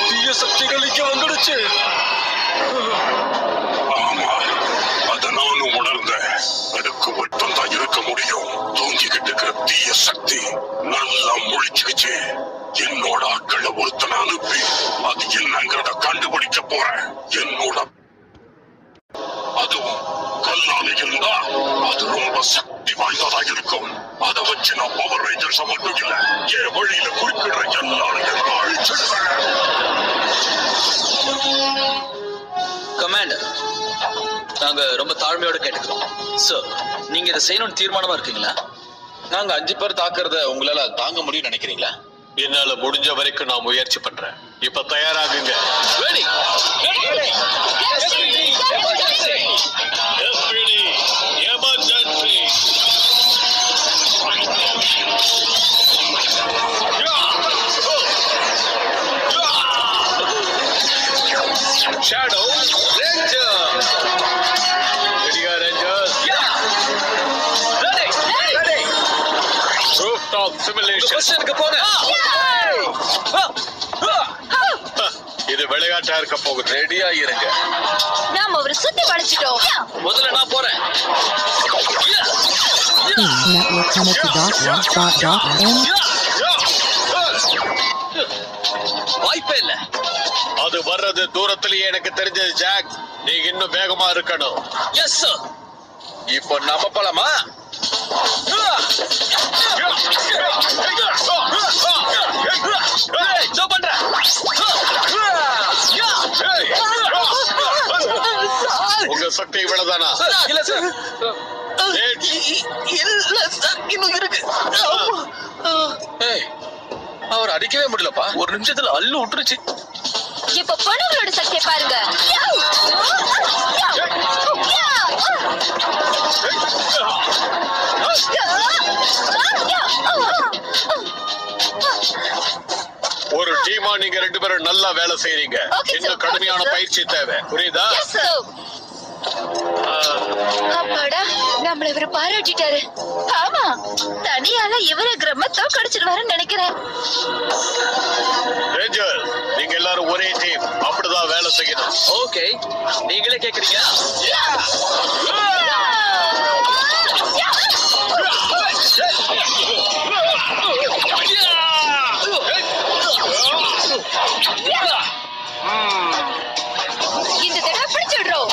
தீய சக்திகள் இங்க வந்துடுச்சு. ஆமா, அத நானும் உணர்ந்தேன். அதுக்கு மட்டும் தான் இருக்க முடியும். தூங்கிக்கிட்டு இருக்கிற தீய சக்தி நல்லா முழிச்சுக்கிச்சு. என்னோட ஆட்களை ஒருத்தனை அனுப்பி அது என்னங்கிறத கண்டுபிடிக்க போறேன். என்னோட அதுவும் கல்லால இருந்தா அது ரொம்ப சக்தி வாய்ந்ததா இருக்கும். அதை வச்சு நான் பவர் ரேஞ்சர்ஸ் மட்டும் இல்ல, என் வழியில குறுக்கிடுற எல்லாரையும் அழிச்சிடுவேன். கமாண்டர், நாங்க ரொம்ப தாழ்மையோட கேட்டுக்கிறோம். சார், நீங்க இதை செய்யணும்னு தீர்மானமா இருக்கீங்களா? நாங்க 5 பேர் தாக்குறத உங்களால தாங்க முடியும் நினைக்கிறீங்களா? என்னால முடிஞ்ச வரைக்கும் நான் முயற்சி பண்றேன். இப்ப தயாராகுங்க. Shadow Ranger. Ready, Rangers? Yeah. Ready. Rooftop simulation. பொசிஷனுக்கு போங்க. இது விளையாட்டா இருக்க போகுது. ரெடியா இருங்க. நாம ஒரு சுத்தி வளைச்சிட்டோம். முதல்ல நான் போறேன். Network connected. வாய்ப்பே இல்ல. அது வர்றது தூரத்திலேயே எனக்கு தெரிஞ்சது. ஜாக், நீ இன்னும் வேகமா இருக்கணும். Yes sir. இப்போ நம்ம போலாமா? உங்க சக்தி இவ்வளவுதானா? இல்ல சார். இல்ல சார், இன்னும் இருக்கு. அவர் அடிக்கவே முடியலப்பா. ஒரு நிமிஷத்துல அள்ளு விட்டுருச்சு. இப்ப பொண்ணுங்களோட சக்தியை பாருங்க. ஒரு டீமா நீங்க 2 பேரும் நல்லா வேலை செய்றீங்க. இன்னும் கடுமையான பயிற்சி தேவை. புரியுதா? அப்பாடா, நம்மள இவரு பாராட்டிட்டாரு. ஆமா, தனியால இவர கிரமத்தோ கடிச்சிடுவாருன்னு நினைக்கிறேன். ரேஞ்சர், நீங்க எல்லாரும் ஒரே டீம். அப்படிதான் வேலை செய்யணும். ஓகே, நீங்களே கேக்குறீங்க. இந்த தடவை பிடிச்சிடுறோம்.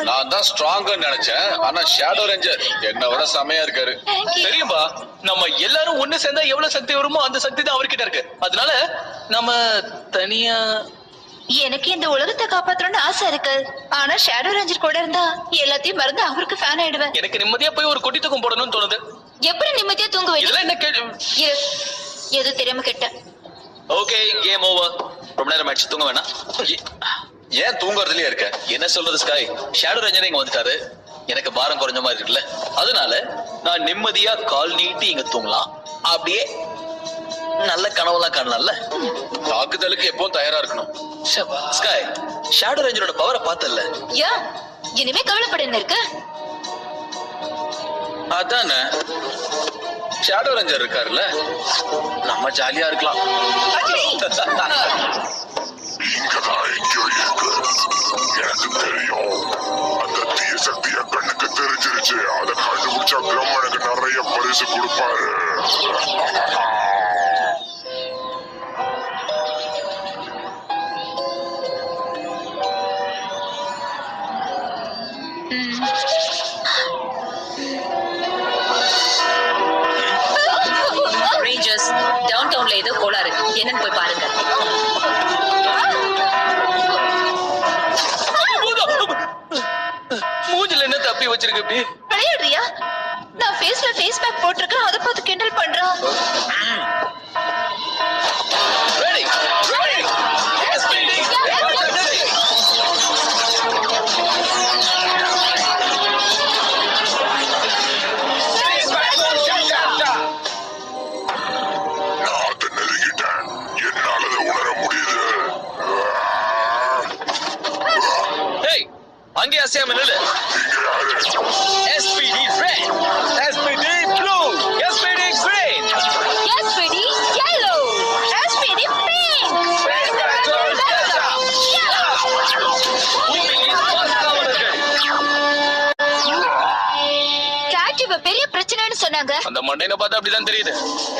நான் தான் ஸ்ட்ராங்கா நினைச்சேன். ஆனா ஷேடோ ரேஞ்சர் என்ன விட செமையா இருக்காரு. தெரியும்பா, நம்ம எல்லாரும் ஒண்ணு சேர்ந்தா எவ்வளவு சக்தி வருமோ அந்த சக்தி தான் அவர்கிட்ட இருக்கு. அதனால நம்ம தனியா. எனக்கு இந்த உலகத்தை காப்பாற்றணும்னு ஆசை இருக்கு. ஆனா ஷேடோ ரேஞ்சர் கூட இருந்தா எல்லாத்தையும் மறந்து அவருக்கு ஃபேன் ஆயிடுவேன். எனக்கு நிம்மதியா போய் ஒரு குட்டி தூக்கம் போடணும்னு தோணுது. எப்படி நிம்மதியா தூங்குவேன்? இதெல்லாம் என்ன கேள்வி? எது தெரியாம கேட்டேன். Okay, game over. ரொம்ப நேரம் ஆயிடுச்சு, தூங்க வேணாம். ஏன் தூங்குறதுலயே இருக்க? என்ன சொல்றது ஸ்கை? ஷேடோ ரேஞ்சர் இங்க வந்துட்டாரு. எனக்கு பாரம் குறைஞ்ச மாதிரி இருக்குல்ல. அதனால நான் நிம்மதியா கால் நீட்டி இங்க தூங்கலாம். அப்படியே நல்ல கனவுலாம் காணலாம்ல. தாக்குதலுக்கு எப்பவும் தயாரா இருக்கணும். ஸ்கை, ஷேடோ ரேஞ்சரோட பவரை பார்த்தல்ல? யா, இனிமே கவலைப்பட என்ன இருக்கு? அதானே ஷேடோ ரேஞ்சர் இருக்காருல்ல, நம்ம ஜாலியா இருக்கலாம். இங்கதான் எங்கேயோ இருக்கு. எனக்கு தெரியும். அந்த தீய சக்தி என் கண்ணுக்கு தெரிஞ்சிருச்சு. அதை கண்டுபிடிச்சா பிரம்மனுக்கு நிறைய பரிசு கொடுப்பாரு. ரேஞ்சர்ஸ், டவுன் டவுன்ல ஏதோ கோளாறு, என்னன்னு போய் பாருங்க. மூஞ்சில என்ன தப்பி வச்சிருக்கு இப்படி? விளையாடுறியா? நான் ஃபேஸ்ல ஃபேஸ் பேக் போட்டிருக்கேன், அதை பார்த்து கிண்டல் பண்றான். Ready, ready. நான் அதை நெருங்கிட்டேன். என்னால அதை உணர முடியுது. Hey, அங்கே அசையாம நில்லு. நீங்க யாரு? SPD red, SPD blue, SPD green. SPD yellow, SPD pink. கேட் இவ பெரிய பிரச்சனைன்னு சொன்னாங்க. அந்த மண்டையில பார்த்தா அப்படிதான் தெரியுது.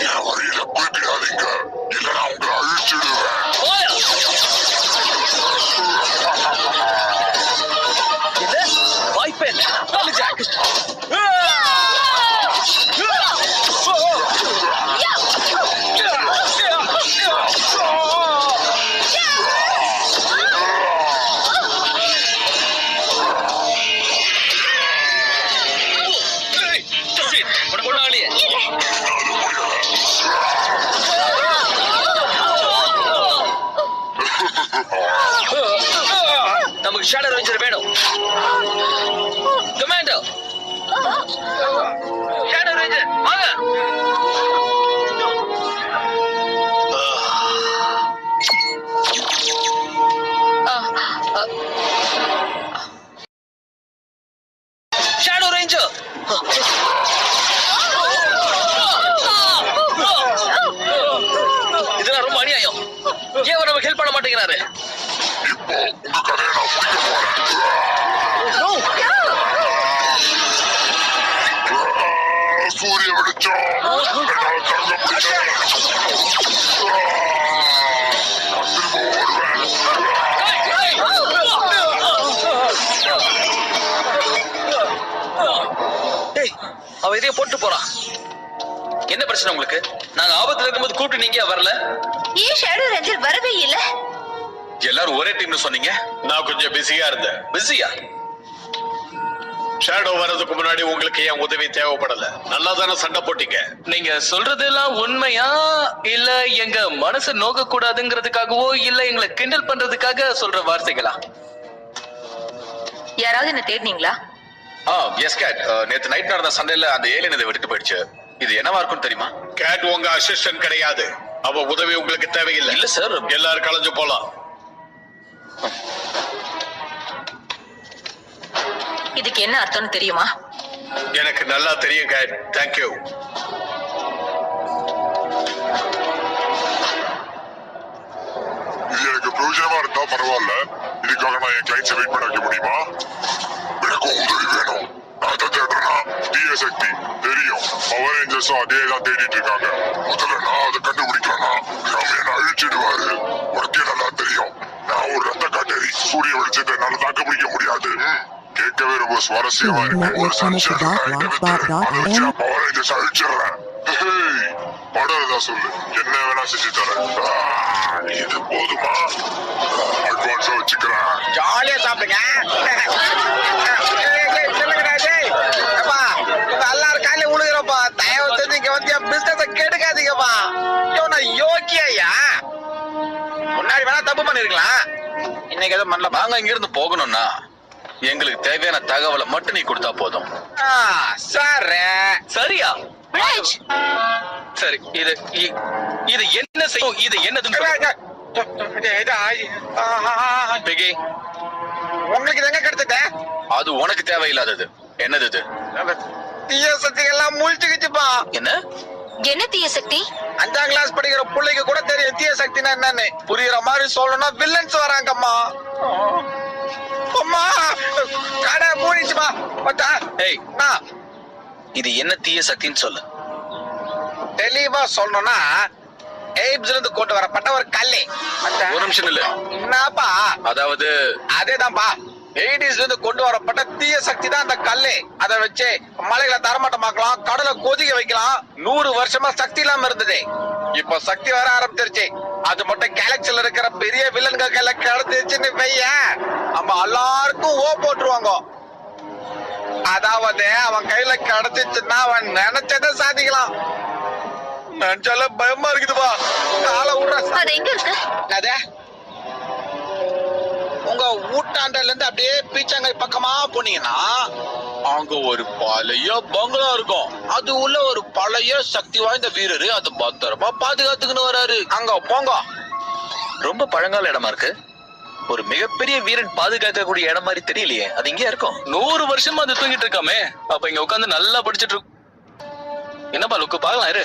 என் வழியில குறுக்கிடாதீங்க. இல்லைன்னா உங்களை அழிச்சிடுவேன். போயா. இது வாய்ப்பேன். நாலு ஜாக். நமக்கு ஷேடோ ரேஞ்சர் வேணும். கமாண்டோ, ஷேடோ ரேஞ்சர் வாங்க. Shadow ranger. இதெல்லாம் ரொம்ப அநியாயம். ஏன் நமக்கு ஹெல்ப் பண்ண மாட்டேங்கிறாரு? இப்போ உங்க கதையை நான் முடிக்க போறேன். சூரிய வெளிச்சம் என்னால் தாங்க முடியல. நான் திரும்ப ஓடுவேன். டேய், அவ இதைய போட்டு போறான். என்ன பிரச்சனை உங்களுக்கு? நாங்க ஆபத்துல இருக்கும்போது கூப்பிட்டு நீங்க வரல. ஏன் ஷேடோ ரேஞ்சர் வரவே இல்ல? எல்லாரும் ஒரே டீம்னு சொன்னீங்க. நான் கொஞ்சம் பிஸியா இருந்தேன். பிஸியா? ஷேடோ வர்றதுக்கு முன்னாடி உங்களுக்கு ஏன் உதவி தேவைப்படல? நல்லா தானே சண்டை போட்டீங்க. நீங்க சொல்றதெல்லாம் உண்மையா இல்ல எங்க மனசு நோக்க கூடாதுங்கிறதுக்காகவோ இல்ல எங்களை கிண்டல் பண்றதுக்காக சொல்ற வார்த்தைகளா? யாராவது என்ன தேடினீங்களா? எஸ் கேட், நேத்து நைட் நடந்த சண்டையில அந்த ஏலியன் இதை விட்டுட்டு போயிடுச்சு. இது என்னவா இருக்கும்னு தெரியுமா? கேட் உங்க அசிஸ்டன்ட் கிடையாது. அவ உதவி உங்களுக்கு தேவையில்லை. இல்ல சார். எல்லாரும் கலைஞ்சு போலாம். இதுக்கு என்ன அர்த்தம்னு தெரியுமா? எனக்கு நல்லா தெரியும் கேட். தேங்க்யூ. இது எனக்கு பிரயோஜனமா இருந்தா பரவாயில்ல. இதுக்காக நான் என் கிளைண்ட்ஸை வெயிட் பண்ண வைக்க முடியுமா? எனக்கு உதவி வேணும். நான் தான் தேடுறேன்னா தீய சக்தி தெரியும். பவர் ரேஞ்சர்ஸும் அதே தான் தேடிட்டு இருக்காங்க. முதல்ல நான் அதை கண்டுபிடிக்கலன்னா என்ன அழிச்சிடுவாரு. உனக்கே நல்லா தெரியும். நான் ஒரு ரத்த காட்டேரி. சூரிய வெளிச்சத்தை என்னால தாக்க பிடிக்க முடியாது. கேட்கவே ரொம்ப சுவாரஸ்யமா இருக்கு. ஒரு சன்ஷைன் அதை வச்சு நான் பவர் ரேஞ்சர்ஸ் அழிச்சிடுறேன். படம் சொல்லு, என்ன வேணா செஞ்சு தரேன். இது போதுமா? அட்வான்ஸா வச்சுக்கிறேன். ஜாலியா சாப்பிடுங்க. எல்லாரும் காலையில உழுகிறப்பா. தயவு செஞ்சு இங்க வந்து என் பிசினஸ கெடுக்காதீங்கப்பா. நான் யோக்கியா முன்னாடி வேணா தப்பு பண்ணிருக்கலாம். இன்னைக்கு எதுவும் பண்ணல. நாங்க இங்க இருந்து போகணும்னா எங்களுக்கு தேவையான தகவலை மட்டும் நீ கொடுத்தா போதும். சார் சரியா? ராஜ், சரி, இது என்ன செய்யும்? இது என்னதுன்னு சொல்லு. பிகி, உங்களுக்கு இது எங்க கிடைச்சது? அது உனக்கு தேவையில்லாதது. என்னது இது? தீய சக்திகள்லாம் முழிச்சுக்கிச்சுப்பா. என்ன? என்ன தீய சக்தி? 5ஆம் கிளாஸ் படிக்கிற பிள்ளைக்கு கூட தெரியும் தீய சக்தினா என்னன்னு. புரியுற மாதிரி சொல்லணும்னா வில்லன்ஸ் வராங்கம்மா. அம்மா கடை மூடிச்சுப்பா. ஏய், இது என்ன தீய சக்தின்னு சொல்லு. தெளிவா சொல்லணும்னா எய்ப்ஸ்ல இருந்து கொண்டு வரப்பட்ட ஒரு கல்லே. ஒரு நிமிஷம் இல்ல. என்னப்பா? அதாவது அதேதான்ப்பா. 80s இருந்து கொண்டு வரப்பட்ட தீய சக்தி தான் அந்த கல்லே. அதை வச்சு மலைகளை தரமட்டமாக்கலாம், கடலை கொதிக்க வைக்கலாம். 100 வருஷமா சக்தி இல்லாம இருந்தது. இப்ப சக்தி வர ஆரம்பிச்சிருச்சு. அது மட்டும் கேலக்சில இருக்கிற பெரிய வில்லன்கள் கையில கிடைச்சிருச்சுன்னு வைய, நம்ம எல்லாருக்கும் போட்டுருவாங்க. அதாவது அவன் கையில கிடைச்சிச்சுன்னா அவன் நினைச்சதை சாதிக்கலாம். நினைச்சால பயமா இருக்குதுப்பா. காலை விடுற. அது எங்க இருக்கு? அதே உங்க ஊட்டாண்டல இருந்து அப்படியே பீச்சாங்காய் பக்கமா போனீங்கன்னா அங்க ஒரு பழைய பங்களா இருக்கும். அது உள்ள ஒரு பழைய சக்தி வாய்ந்த வீரரு அது பத்திரமா பாதுகாத்துக்குன்னு வராரு. அங்க போங்க. ரொம்ப பழங்கால இடமா இருக்கு. ஒரு மிகப்பெரிய வீரன் பாதுகாக்கக்கூடிய இடம் மாதிரி தெரியலையே. அது இங்கே இருக்கும். 100 வருஷமா அது தூங்கிட்டு இருக்காமே. அப்ப இங்க உட்காந்து நல்லா படிச்சிட்டு இருக்கு. என்னப்பா லுக்கு பாக்கலாம் இரு.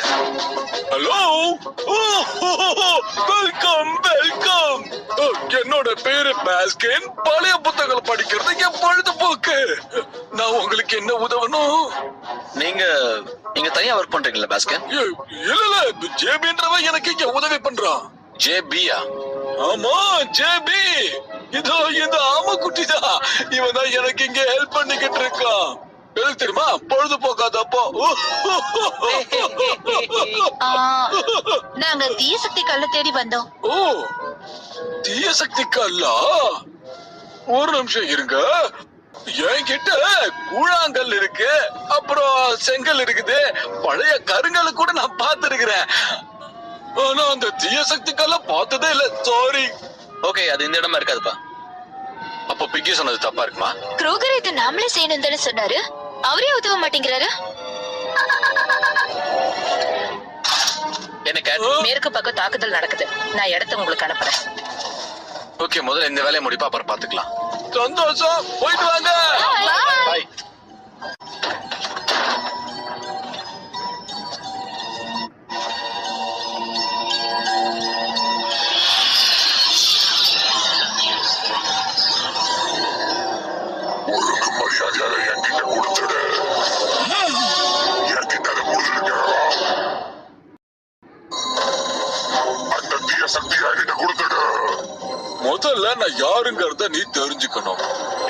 Hello, welcome welcome. என்னோட பேரு பாஸ்கின். பழைய புத்தகங்கள் படிக்கிறது என் பொழுதுபோக்கு. நான் உங்களுக்கு என்ன உதவணும்? நீங்க நீங்க தனியா ஒர்க் பண்றீங்களா பாஸ்கன்? இல்ல ஜேபின்றவன் எனக்கு இங்க உதவி பண்றான். ஜேபியா? ஆமா, ஜேபி. இதோ இந்த ஆம குட்டிதான். இவன் தான் எனக்கு இங்க ஹெல்ப் பண்ணிக்கிட்டு இருக்கான். எதுக்கு தெரியுமா? பொழுதுபோக்காதப்போ. நாங்க தீய சக்தி கல்ல தேடி வந்தோம். ஓ, தீய சக்தி கல்லா? ஒரு நிமிஷம் இருங்க. என்கிட்ட கூழாங்கல் இருக்கு, அப்புறம் செங்கல் இருக்குது, பழைய கருங்கல் கூட நான் பார்த்திருக்கிறேன். ஆனா அந்த தீய சக்தி கல்ல பார்த்ததே இல்ல. சாரி. ஓகே, அது இந்த இடமா இருக்காதுப்பா. அப்ப பிக்கி சொன்னது தப்பா இருக்குமா? குரோகர் இதை நாமளே செய்யணும் தானே சொன்னாரு. அவரே உதவ மாட்டேங்கிறாரு. என்ன கேட்? மேற்கு பக்கம் தாக்குதல் நடக்குது. நான் இடத்த உங்களுக்கு அனுப்புறேன். ஓகே, முதல்ல இந்த வேலையை முடிப்பா, அப்புறம் பாத்துக்கலாம். சந்தோஷம். போயிட்டு வாங்க. பாய். ஒழுங்கு மரியாதையாக என்கிட்ட கொடுத்துடு. என்கிட்ட அதை கொடுத்துருக்க. அந்த தீய சக்தியை என்கிட்ட கொடுத்துடு. முதல்ல நான் யாருங்கிறத நீ தெரிஞ்சுக்கணும்.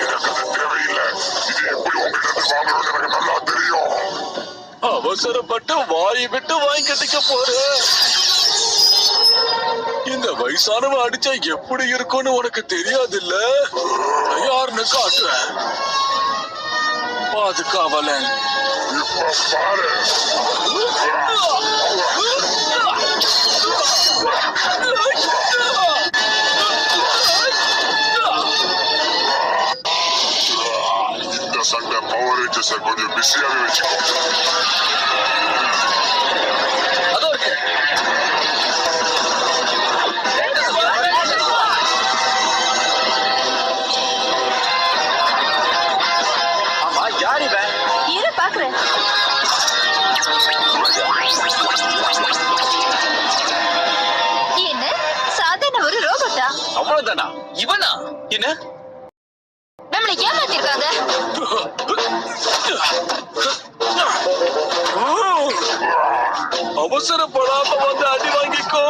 எனக்கு அது தேவையில்லை. இது எப்படி உங்ககிட்ட வாங்கணும்னு எனக்கு நல்லா தெரியும். அவசரப்பட்டு வாய் விட்டு வாங்கி கட்டிக்க போற. இந்த வயசானவ அடிச்சா எப்படி இருக்கும்னு உனக்கு தெரியாது இல்ல? யாருன்னு காட்டுறேன். பாதுகாவலன். இப்ப பாரு. இந்த சண்டை பவர் ரேஞ்சர்ஸை கொஞ்சம் பிஸியாவே வச்சுக்கோ. அதோ இருக்கு. ஆமா, யார் இவன்? இரு பாக்குறேன். என்ன சாதாரண ஒரு ரோபோட்டா? அவ்வளவுதானா? இவனா? என்ன? நம்மளை ஏமாத்திருக்காங்க. அவசரப்படாம வந்து அடி வாங்கிக்கோ.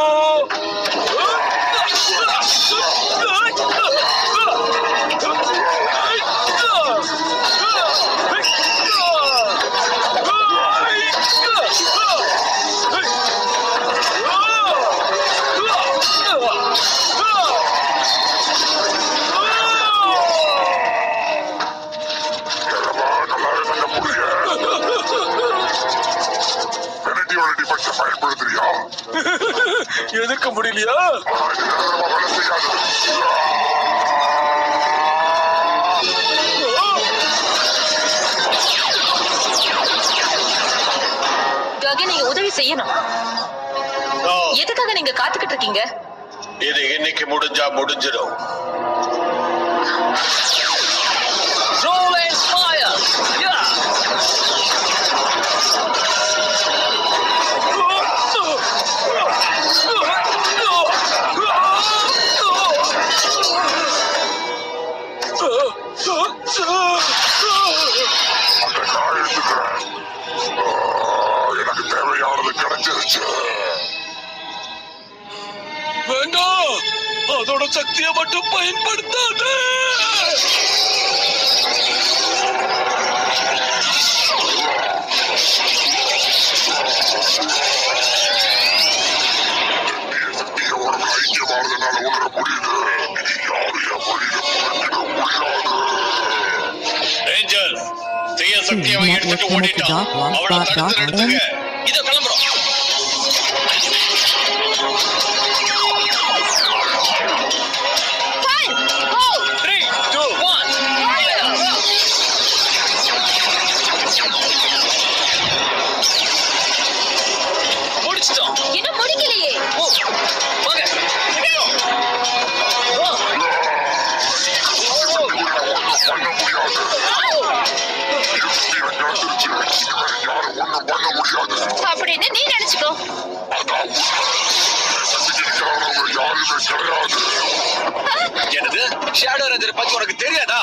பயன்படுத்துறியா? எதிர்க்க முடியலையா? வேலை செய்யாது. ககன், நீங்க உதவி செய்யணும். எதுக்காக நீங்க காத்துக்கிட்டு இருக்கீங்க? இது இன்னைக்கு முடிஞ்சா முடிஞ்சிடும். Roll and fire. Yeah. அந்த நான் எடுத்துக்கிறேன். எனக்கு தேவையானது கிடைச்சிருச்சு. வேண்டாம், அதோட சக்தியை மட்டும் பயன்படுத்தாது. சக்தியோட ஐக்கியமானதுனால உணர முடியுது. இது யாரும் என் வழியில குறைஞ்சிட முடியாது. ரேஞ்சர் தீய சக்தியை அவன் எடுத்துட்டு ஓடிட்டான். அவனை தடுத்து நிறுத்துங்க. இதோ கிளம்புறோம். Fire! Go! 3, 2, 1. முடிச்சிட்டோம். இன்னும் முடிக்கலையே. ஓ, வாங்க. பண்ண முடியாது. சக்தியை கிடைச்சிருச்சு. இவரை யாரும் ஒண்ணும் பண்ண முடியாது. அப்படின்னு நீ நினைச்சுக்கோ. அதான் சக்திக்கு நிகரானவங்க யாருமே கிடையாது. என்னது ஷேடோ ரேஞ்சர் பத்தி உனக்கு தெரியாதா?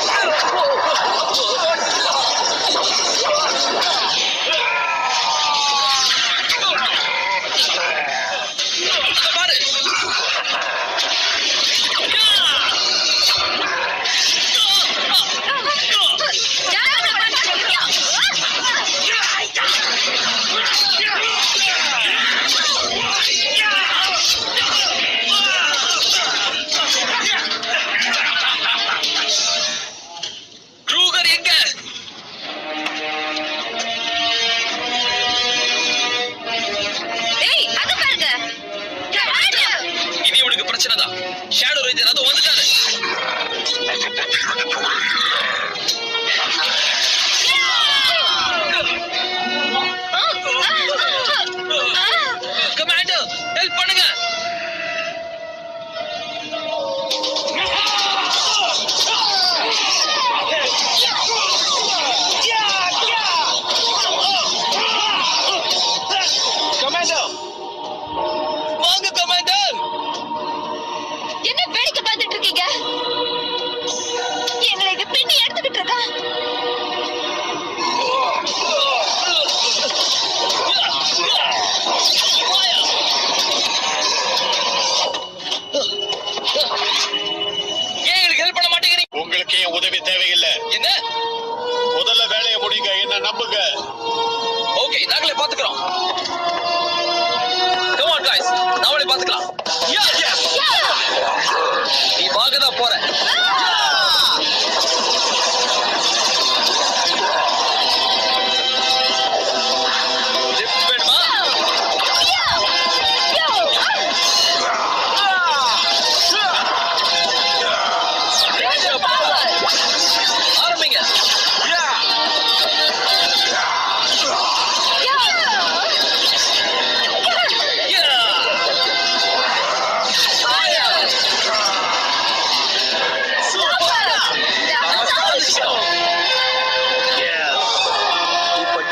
மேலவாவது கீழவாவது பாரு. க்ரூகர் எங்க? ஏய், அங்க பாருங்க. இனி உனக்கு பிரச்சனை தான். ஷேடோ ரேஞ்சர் அது வந்துட்டாரு. அதை பத்தி எனக்கு கவலை இல்லை. கமாண்டர் ஹெல்ப் பண்ணுங்க. கமாண்டர் வாங்க கமாண்டர். என்ன வேடிக்கை பார்த்துட்டு இருக்கீங்க? எங்களை இங்க பின்னி எடுத்துக்கிட்டு இருக்கா? ஏன் எனக்கு ஹெல்ப் பண்ண மாட்டேங்கிறீங்க? உங்களுக்கு என் உதவி தேவையில்லை. என்ன? முதல்ல வேலையை முடிங்க. என்ன நம்புங்க. ஓகே, நாங்களே பாத்துக்கிறோம். Come on guys, நாங்களே பாத்துக்கலாம். நீ வாங்க தான் போற. Lift வேணுமா? Ranger power. ஆரம்பிங்க.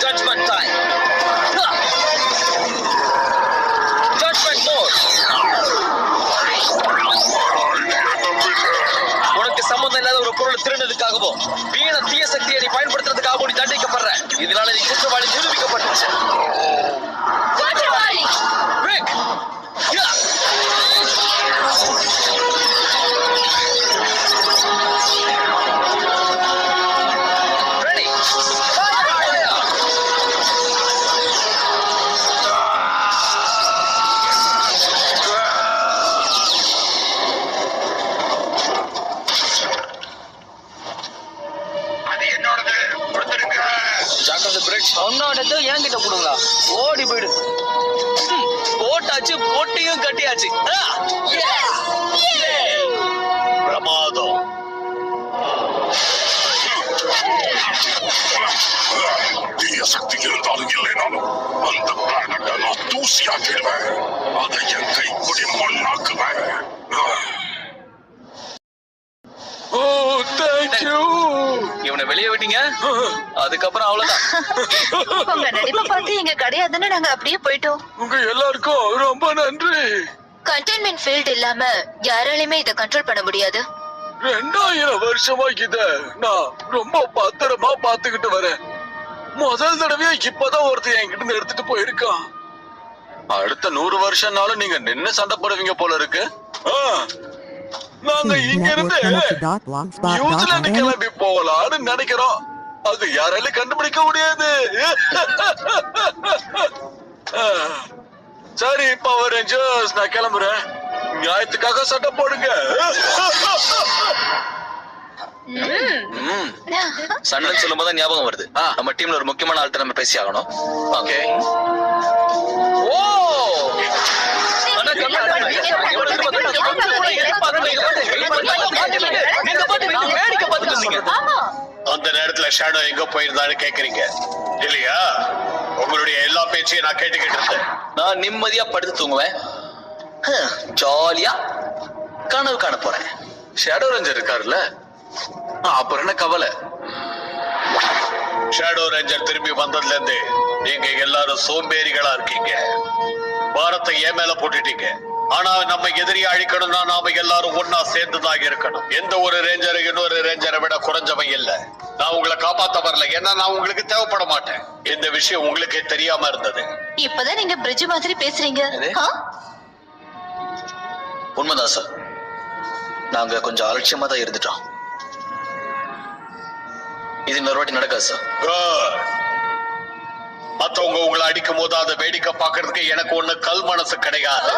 Judgment time. Judgment mode. உனக்கு சம்பந்தம் இல்லாத ஒரு பொருள் திருடுறதுக்காகவோ வீண தீய சக்தியை நீ பயன்படுத்துறதுக்காகவோ நீ தண்டிக்கப்படுற. இதனால நீ குற்றவாளி நிரூபிக்கப்பட்டுச்சு. குற்றவாளி. Rick. Yeah. Ready. Fire. அது என்னோடது. கொடுத்துருங்க. ஜாக்கிரதை பிரிட்ஜ். உன்னோடது என்கிட்ட கொடுங்களா? ஓடி போயிடு. போட்டாச்சு, பொட்டியும் கட்டியாச்சு. பிரமாதம். தீய சக்தி இருந்தாலும் இல்லைனாலும் அந்த பிளானட்டை நான் தூசியாக்கிடுவேன். அதை என் ஐயோ. இவனை வெளியே விட்டீங்க, அதுக்கப்புறம் அவ்வளவுதான். உங்க நடிப்பை பார்த்து எங்க கிடையாதுன்னு நாங்க அப்படியே போயிட்டோம். உங்க எல்லாருக்கும் ரொம்ப நன்றி. கண்டெய்ன்மெண்ட் ஃபீல்ட் இல்லாம யாராலையுமே இத கண்ட்ரோல் பண்ண முடியாது. 2000 வருஷமா இத நான் ரொம்ப பத்திரமா பாத்துக்கிட்டு வரேன். முதல் தடவையா இப்பதான் ஒருத்தர் என்கிட்ட இருந்து எடுத்துட்டு போயிருக்கான். அடுத்த 100 வருஷம்னாலும் நீங்க நின்னு சண்டை போடுவீங்க போல இருக்கு. நாங்க இங்க இருந்து நியூசிலாந்து கிளம்பி போகலான்னு நினைக்கிறோம். அது யாராலும் கண்டுபிடிக்க முடியாது. சரி பவர் ரேஞ்சர்ஸ், நான் கிளம்புறேன். நியாயத்துக்காக சண்டை போடுங்க. சண்டை சொல்லும் போது ஞாபகம் வருது. நம்ம டீம்ல ஒரு முக்கியமான ஆள்கிட்ட நம்ம பேசி ஆகணும். ஓகே. ஓ அந்த நேரத்துல ஷேடோ எங்க போயிருந்தான்னு கேக்குறீங்க இல்லையா? உங்களுடைய எல்லா பேச்சையும் நான் கேட்டுக்கிட்டு இருந்தேன். நான் நிம்மதியா படுத்து தூங்குவேன், ஜாலியா கனவு காண போறேன். ஷேடோ ரேஞ்சர் இருக்காருல்ல, அப்புறம் என்ன கவலை? ஷேடோ ரேஞ்சர் திரும்பி வந்ததுல இருந்து நீங்க எல்லாரும் சோம்பேறிகளா இருக்கீங்க. பாரத்தை ஏன் மேல போட்டுட்டீங்க. ஆனா நம்ம எதிரியை அழிக்கணும்னா நாம எல்லாரும் ஒன்னா சேர்ந்துதான் இருக்கணும். எந்த ஒரு ரேஞ்சர் இன்னொரு ரேஞ்சரை விட குறைஞ்சவன் இல்ல. நான் உங்களை காப்பாத்த வரல, ஏன்னா நான் உங்களுக்கு தேவைப்பட மாட்டேன். இந்த விஷயம் உங்களுக்கே தெரியாம இருந்தது. இப்பதான் நீங்க பிரிட்ஜ் மாதிரி பேசுறீங்க. உண்மைதான் சார், நாங்க கொஞ்சம் அலட்சியமா தான் இருந்துட்டோம். இது இன்னொரு வாட்டி நடக்காது சார். மத்தவங்க உங்களை அடிக்கும் போது அதை வேடிக்கை பாக்குறதுக்கு எனக்கு ஒண்ணு கல் மனசு கிடையாது.